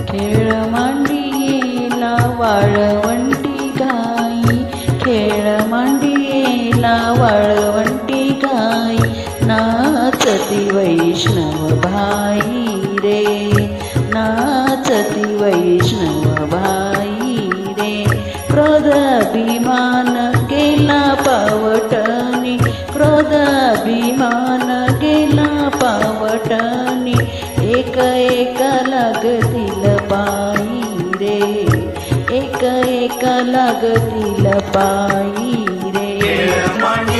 खेळ मांडियेला वाळवंटी गाई, खेळ मांडियेला वाळवंटी गाई, नाचती वैष्णव भाई रे, नाचती वैष्णव भाई रे. क्रोधाभिमान केला पावटणी, क्रोधाभिमान केला पावटणी, एक एक लागतील पायी रे, एक एक लागतील पायी रे.